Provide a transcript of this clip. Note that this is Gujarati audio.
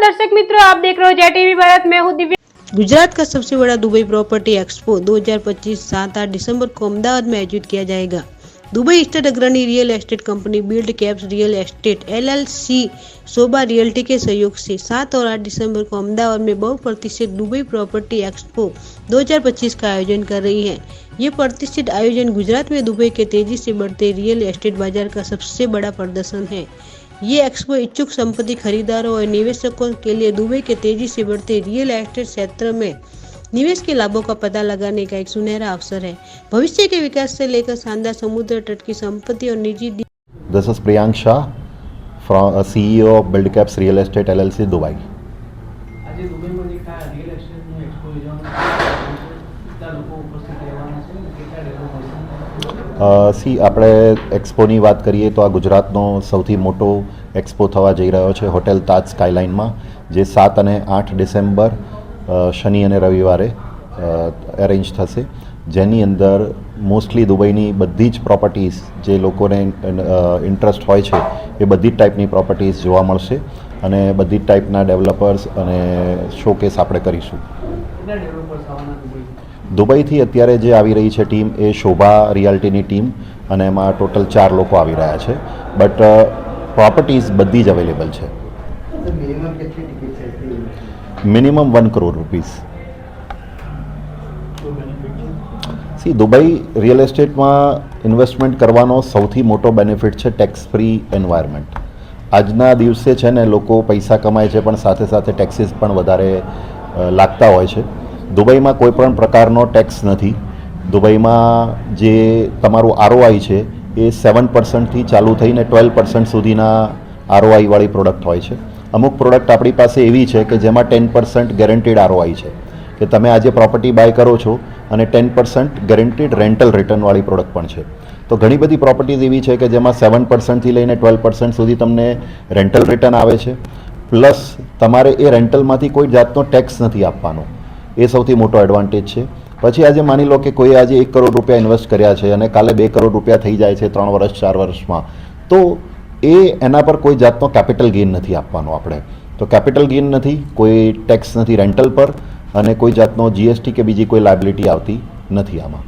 दर्शक मित्रों, आप देख रहे हो जय टीवी भारत। मैं हूँ दिव्या। गुजरात का सबसे बड़ा दुबई प्रॉपर्टी एक्सपो 2025 7-8 दिसंबर को अहमदाबाद में आयोजित किया जाएगा। दुबई स्थित अग्रणी real estate company build caps real estate LLC शोभा रियल्टी के सहयोग से 7 और 8 दिसंबर को अहमदाबाद में बहुप्रतिष्ठित दुबई प्रॉपर्टी एक्सपो 2025 का आयोजन कर रही है। ये प्रतिष्ठित आयोजन गुजरात में दुबई के तेजी से बढ़ते रियल एस्टेट बाजार का सबसे बड़ा प्रदर्शन है। ये एक्सपो इच्छुक संपत्ति खरीदारों और निवेशकों के लिए दुबई के तेजी से बढ़ते रियल एस्टेट क्षेत्र में निवेश के लाभों का पता लगाने का एक सुनहरा अवसर है। भविष्य के विकास से लेकर शानदार समुद्र तट की संपत्ति और निजी This is Priyank Shah, CEO of Build Caps Real Estate LLC, Dubai. આજે દુબઈમાં જે રિયલ એસ્ટેટનું એક્સપો યોજવાનું કેટલા લોકો ઉપસ્થિત રહેવાના છે અને કેટલા ડેવલપર્સ સી આપણે એક્સપોની વાત કરીએ તો આ ગુજરાતનો સૌથી મોટો એક્સપો થવા જઈ રહ્યો છે હોટેલ તાજ સ્કાયલાઇનમાં, જે 7 અને 8 ડિસેમ્બર શનિ અને રવિવારે એરેન્જ થશે, જેની અંદર મોસ્ટલી દુબઈની બધી જ પ્રોપર્ટીઝ જે લોકોને ઇન્ટરેસ્ટ હોય છે એ બધી જ ટાઈપની પ્રોપર્ટીઝ જોવા મળશે અને બધી જ ટાઈપના ડેવલપર્સ અને શોકેસ આપણે કરીશું. કેટલા ડેવલપર્સ આવવાના દુબઈથી? દુબઈથી અત્યારે જે આવી રહી છે ટીમ એ શોભા રિયાલ્ટીની ટીમ, અને એમાં ટોટલ 4 લોકો આવી રહ્યા છે, બટ પ્રોપર્ટીઝ બધી જ અવેલેબલ છે. મિનિમમ કેટલી ટિકિટ છે? Minimum 1 crore rupees. સી દુબઈ રિયલ એસ્ટેટમાં ઇન્વેસ્ટમેન્ટ કરવાનો સૌથી મોટો બેનિફિટ છે ટેક્સ ફ્રી એન્વાયરમેન્ટ. આજના દિવસે છે ને લોકો પૈસા કમાય છે પણ સાથે સાથે ટેક્સીસ પણ વધારે લાગતા હોય છે. દુબઈમાં કોઈ પણ પ્રકારનો ટેક્સ નથી. દુબઈમાં જે તમારું ROI છે એ 7%થી ચાલુ થઈને 12% સુધીના ROI વાળી પ્રોડક્ટ હોય છે. અમુક પ્રોડક્ટ આપણી પાસે એવી છે કે જેમાં 10% ગેરંટીડ ROI છે, કે તમે આજે પ્રોપર્ટી બાય કરો છો અને 10% ગેરંટીડ રેન્ટલ રિટર્નવાળી પ્રોડક્ટ પણ છે. તો ઘણી બધી પ્રોપર્ટીઝ એવી છે કે જેમાં 7%થી લઈને 12% સુધી તમને રેન્ટલ રિટર્ન આવે છે, પ્લસ તમારે એ રેન્ટલમાંથી કોઈ જાતનો ટેક્સ નથી આપવાનો. એ સૌથી મોટો એડવાન્ટેજ છે. પછી આજે માની લો કે કોઈ આજે 1 કરોડ રૂપિયા ઇન્વેસ્ટ કર્યા છે અને કાલે 2 કરોડ રૂપિયા થઈ જાય છે 3 વર્ષ 4 વર્ષમાં, તો એના પર કોઈ જાતનો કેપિટલ ગેઇન નથી આપવાનો આપણે. તો કેપિટલ ગેઇન નથી, કોઈ ટેક્સ નથી રેન્ટલ પર, અને કોઈ જાતનો GST કે બીજી કોઈ લાયબિલિટી આવતી નથી આમાં.